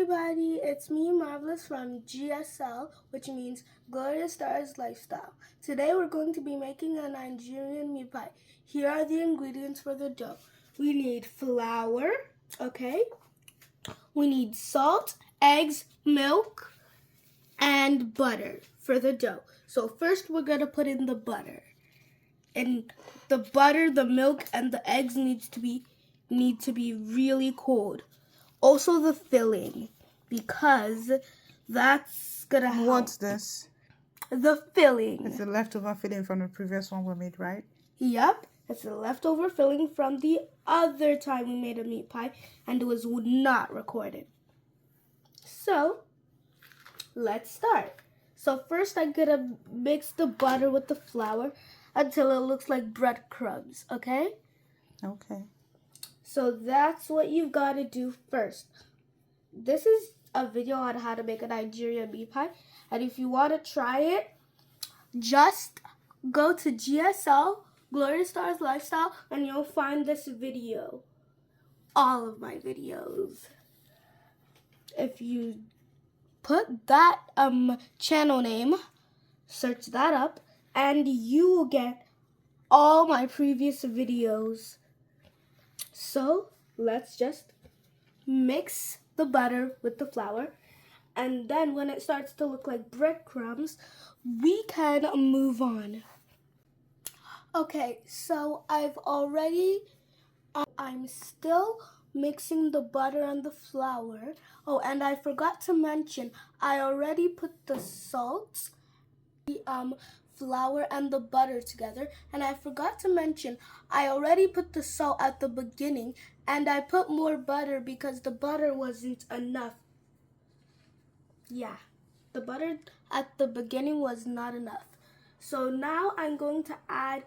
everybody, it's me, Marvelous, from GSL, which means Glorious Stars Lifestyle. Today we're going to be making a Nigerian meat pie. Here are the ingredients for the dough. We need flour, okay? We need salt, eggs, milk, and butter for the dough. So first we're going to put in the butter. And the butter, the milk, and the eggs need to be really cold. Also the filling, because that's gonna help. What's this? The filling. It's the leftover filling from the previous one we made, right? Yep, it's the leftover filling from the other time we made a meat pie, and it was not recorded. So, let's start. So first I'm gonna mix the butter with the flour until it looks like breadcrumbs, okay? Okay. So that's what you've got to do first. This is a video on how to make a Nigerian meat pie. And if you want to try it, just go to GSL, Glorious Stars Lifestyle, and you'll find this video. All of my videos. If you put that channel name, search that up, and you will get all my previous videos. So let's just mix the butter with the flour, and then when it starts to look like breadcrumbs, we can move on. Okay, so I'm still mixing the butter and the flour. Oh, and I forgot to mention, I already put the salt, the flour and the butter together, and I forgot to mention I already put the salt at the beginning, and I put more butter because the butter wasn't enough. Yeah, the butter at the beginning was not enough. So now I'm going to add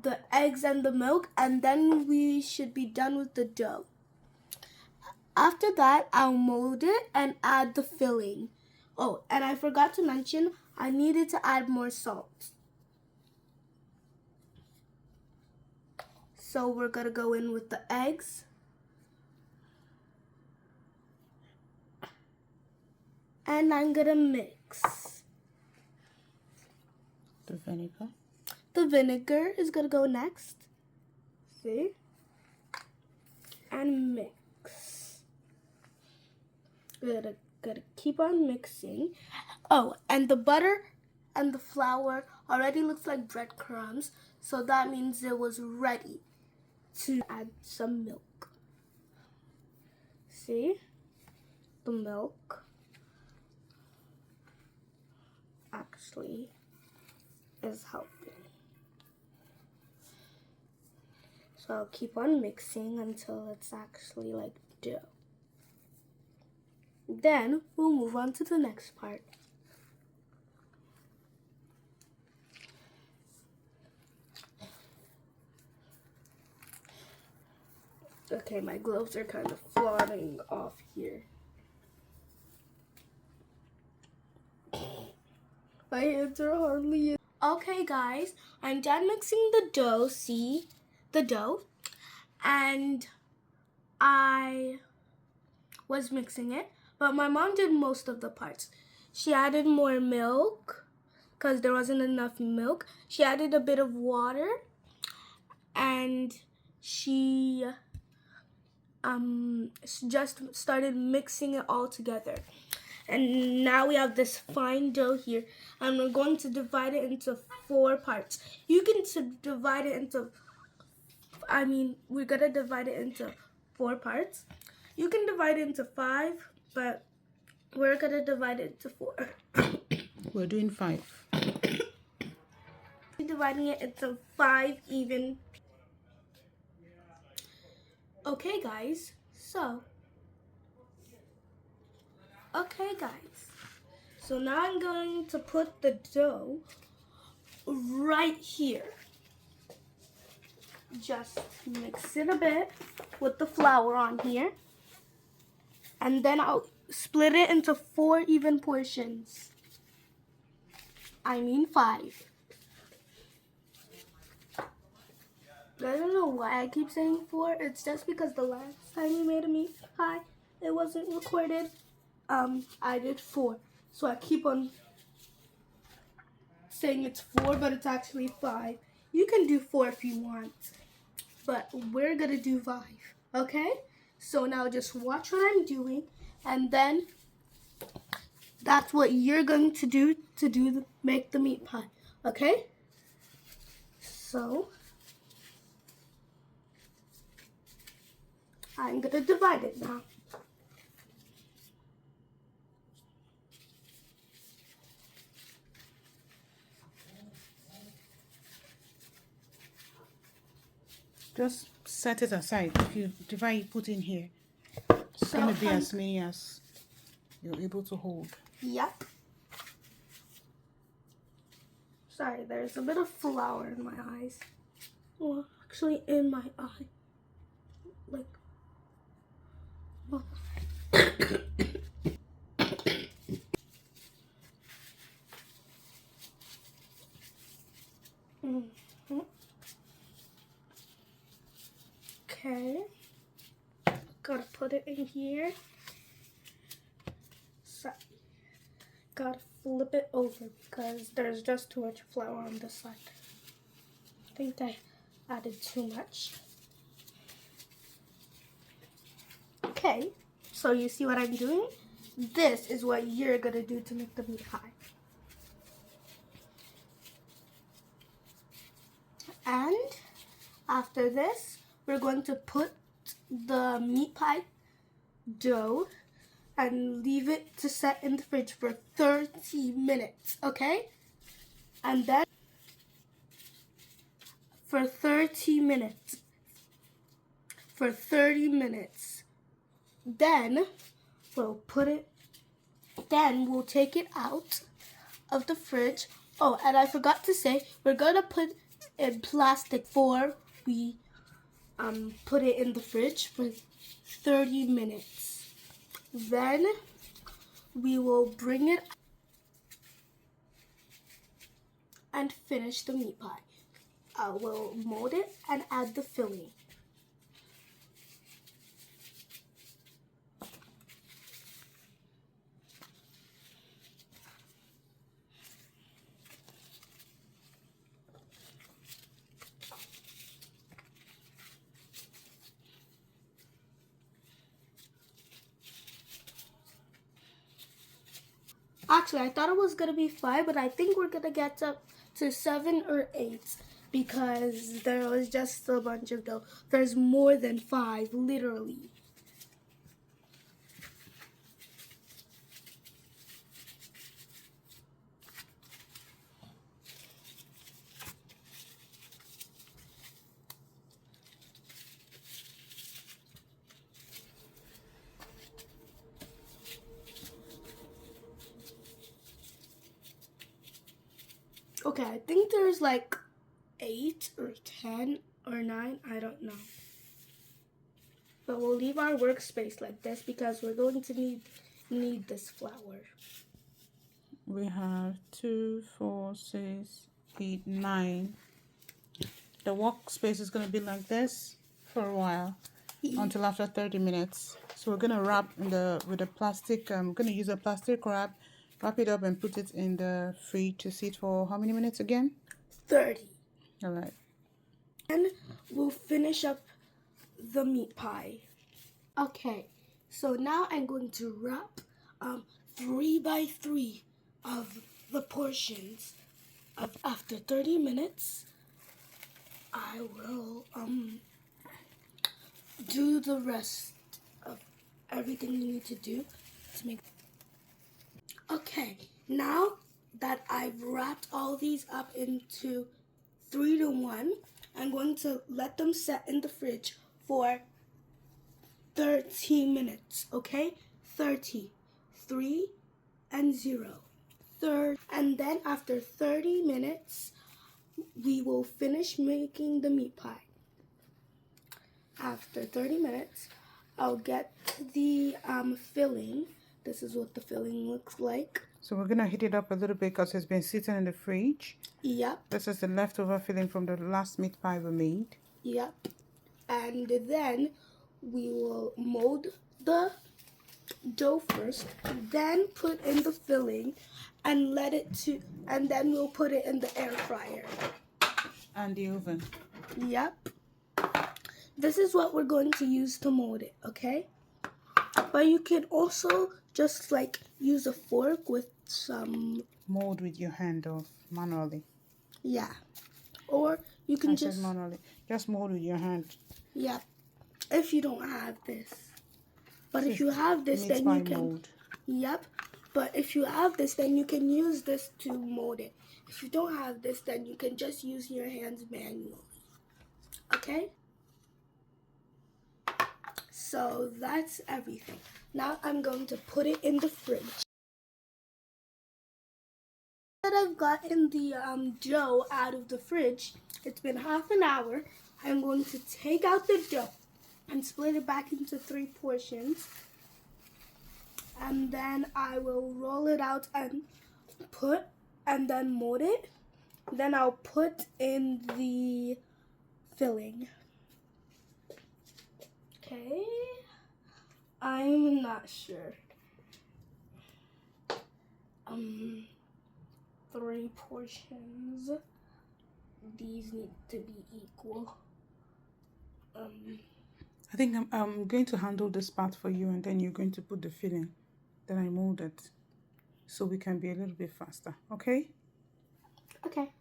the eggs and the milk, and then we should be done with the dough. After that, I'll mold it and add the filling. Oh, and I forgot to mention I needed to add more salt. So we're going to go in with the eggs. And I'm going to mix. The vinegar. The vinegar is going to go next. See? And mix. Gotta keep on mixing. Oh, and the butter and the flour already looks like breadcrumbs, so that means it was ready to add some milk. See? The milk actually is helping. So I'll keep on mixing until it's actually like dough. Then we'll move on to the next part. Okay, my gloves are kind of flying off here. My hands are hardly in. Okay guys, I'm done mixing the dough. See the dough? And I was mixing it, but my mom did most of the parts. She added more milk because there wasn't enough milk. She added a bit of water, and she just started mixing it all together. And now we have this fine dough here, and we're going to divide it into 4 parts. You can divide it into, we're gonna divide it into 4 parts. You can divide it into 5, but we're gonna divide it into 4. We're doing 5. Dividing it into 5 even. Okay guys, so now I'm going to put the dough right here. Just mix it a bit with the flour on here, and then I'll split it into 4 even portions. 5. I don't know why I keep saying 4. It's just because the last time we made a meat pie, it wasn't recorded. I did 4. So I keep on saying it's 4, but it's actually 5. You can do 4 if you want, but we're gonna do 5, okay? So now just watch what I'm doing, and then that's what you're going to do make the meat pie, okay? So I'm gonna divide it now. Just set it aside. If you divide, you put in here. It's So going to be as many as you're able to hold. Yep. Sorry, there's a bit of flour in my eyes. Well, actually in my eye. Like, well. Okay. Gotta put it in here. Sorry. Gotta flip it over because there's just too much flour on this side. I think I added too much. Okay, so you see what I'm doing? This is what you're gonna do to make the meat pie. And after this, we're going to put the meat pie dough and leave it to set in the fridge for 30 minutes, okay? And then for 30 minutes. Then we'll take it out of the fridge. Oh, and I forgot to say, we're gonna put in plastic before we put it in the fridge for 30 minutes. Then we will bring it and finish the meat pie. We'll mold it and add the filling. Actually, I thought it was gonna be 5, but I think we're gonna get up to 7 or 8 because there was just a bunch of dough. There's more than 5, literally. Okay, I think there's like 8 or 10 or 9, I don't know. But we'll leave our workspace like this because we're going to need this flour. We have 2, 4, 6, 8, 9. The workspace is going to be like this for a while until after 30 minutes. So we're going to wrap with a plastic, I'm going to use a plastic wrap, wrap it up and put it in the fridge to sit for how many minutes again? 30. All right. And we'll finish up the meat pie. Okay, so now I'm going to wrap 3 by 3 of the portions. After 30 minutes, I will do the rest of everything you need to do to make. Okay, now that I've wrapped all these up into 3 to 1, I'm going to let them set in the fridge for 30 minutes, okay? 30, 3 and 0. And then after 30 minutes, we will finish making the meat pie. After 30 minutes, I'll get the filling. This is what the filling looks like. So we're going to heat it up a little bit because it's been sitting in the fridge. Yep. This is the leftover filling from the last meat pie we made. Yep. And then we will mold the dough first, then put in the filling and and then we'll put it in the air fryer. And the oven. Yep. This is what we're going to use to mold it, okay? But you can also just like use a fork with some... Mold with your hand or manually. Yeah. Or you can just... manually. Just mold with your hand. Yeah. If you don't have this. But if you have this, then you can... Mold. Yep. But if you have this, then you can use this to mold it. If you don't have this, then you can just use your hands manually. Okay? So that's everything. Now I'm going to put it in the fridge. That I've gotten the dough out of the fridge, it's been half an hour. I'm going to take out the dough and split it back into 3 portions. And then I will roll it out and then mold it. Then I'll put in the filling. Okay. I'm not sure. 3 portions. These need to be equal. I think I'm going to handle this part for you, and then you're going to put the filling. Then I mold it, so we can be a little bit faster. Okay? Okay.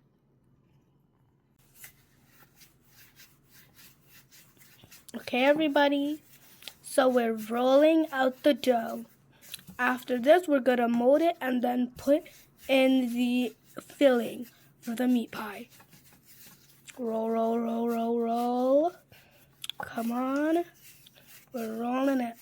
Okay, everybody. So we're rolling out the dough. After this, we're gonna mold it and then put in the filling for the meat pie. Roll, roll, roll, roll, roll. Come on. We're rolling it.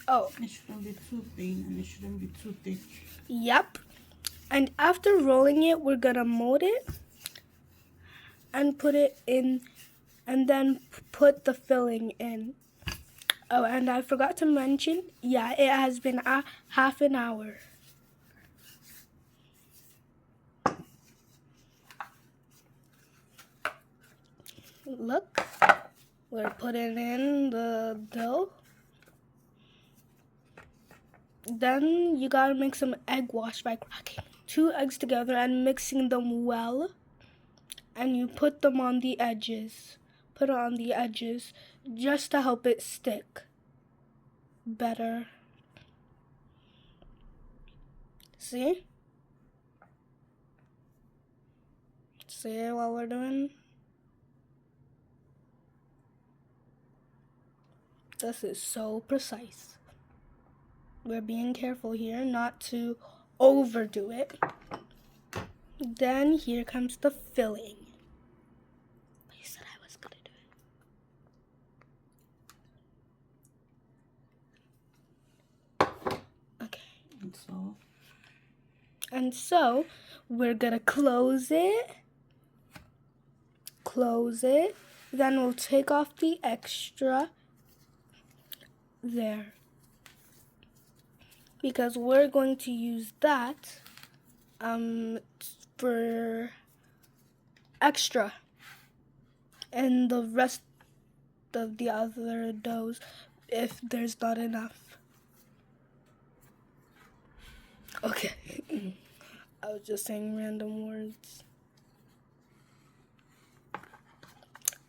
Oh. It shouldn't be too thin and it shouldn't be too thick. Yep. And after rolling it, we're gonna mold it and put it in, and then put the filling in. Oh, and I forgot to mention, yeah, it has been half an hour. Look, we're putting in the dough. Then you gotta make some egg wash by cracking 2 eggs together and mixing them well. And you put them on the edges. Put it on the edges just to help it stick better. See? See what we're doing? This is so precise. We're being careful here not to overdo it. Then here comes the filling. I said I was gonna do it. Okay. And so we're gonna close it. Then we'll take off the extra there, because we're going to use that for extra and the rest of the other doughs if there's not enough. Okay. I was just saying random words.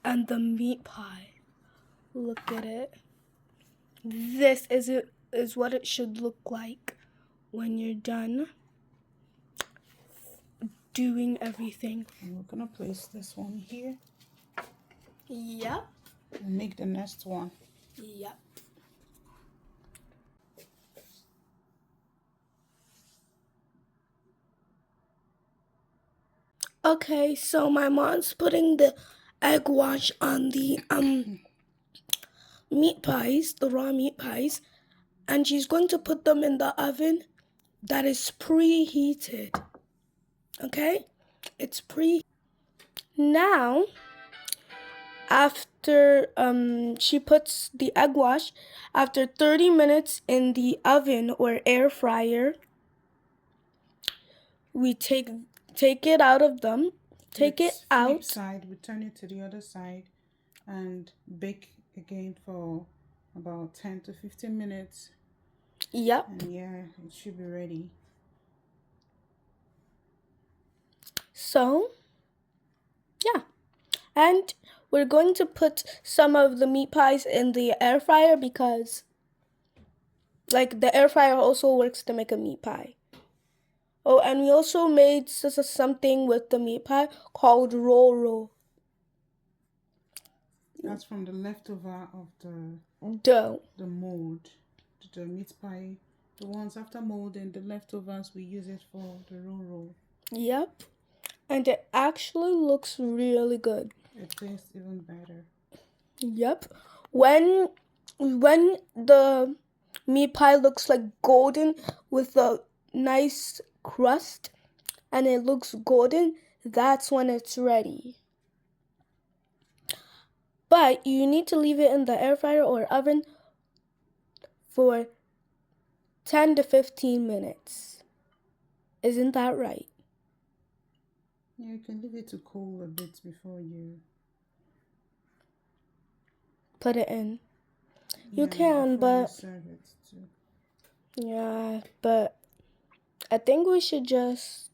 And the meat pie, look at it. This is what it should look like when you're done doing everything. And we're gonna place this one here. Yep. And make the next one. Yep. Okay, so my mom's putting the egg wash on the meat pies, the raw meat pies, and she's going to put them in the oven that is preheated. Okay? It's Now, after she puts the egg wash, after 30 minutes in the oven or air fryer, we take take it out of them. Take it out. Flip side, we turn it to the other side and bake again for about 10 to 15 minutes. Yep. And yeah, it should be ready. So, yeah. And we're going to put some of the meat pies in the air fryer because, like, the air fryer also works to make a meat pie. Oh, and we also made something with the meat pie called roll. That's from the leftover of the dough. The mold, the meat pie. The ones after molding, the leftovers, we use it for the roll. Yep. And it actually looks really good. It tastes even better. Yep. When the meat pie looks like golden with a nice crust and it looks golden, that's when it's ready. But you need to leave it in the air fryer or oven for 10 to 15 minutes. Isn't that right? Yeah, you can leave it to cool a bit before you put it in. Yeah, you can, but you serve it too. Yeah, but I think we should just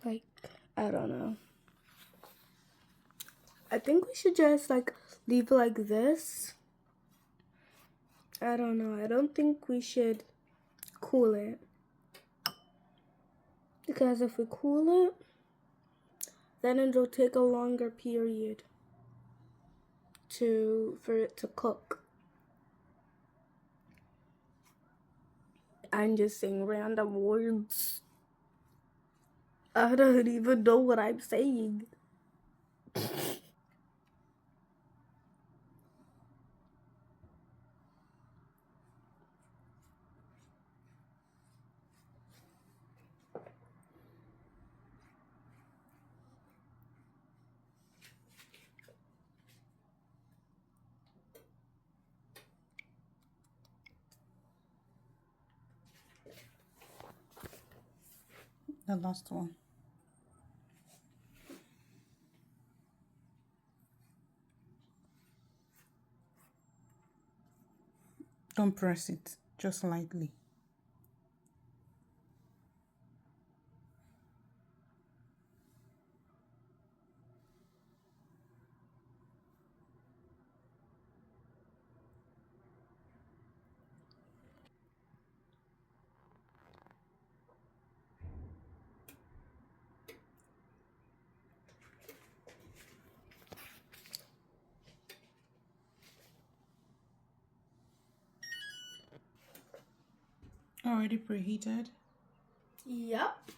like, I don't know. I think we should just like leave it like this. I don't know. I don't think we should cool it. Because if we cool it, then it'll take a longer period for it to cook. I'm just saying random words. I don't even know what I'm saying. The last one. Don't press it, just lightly. Already preheated? Yep.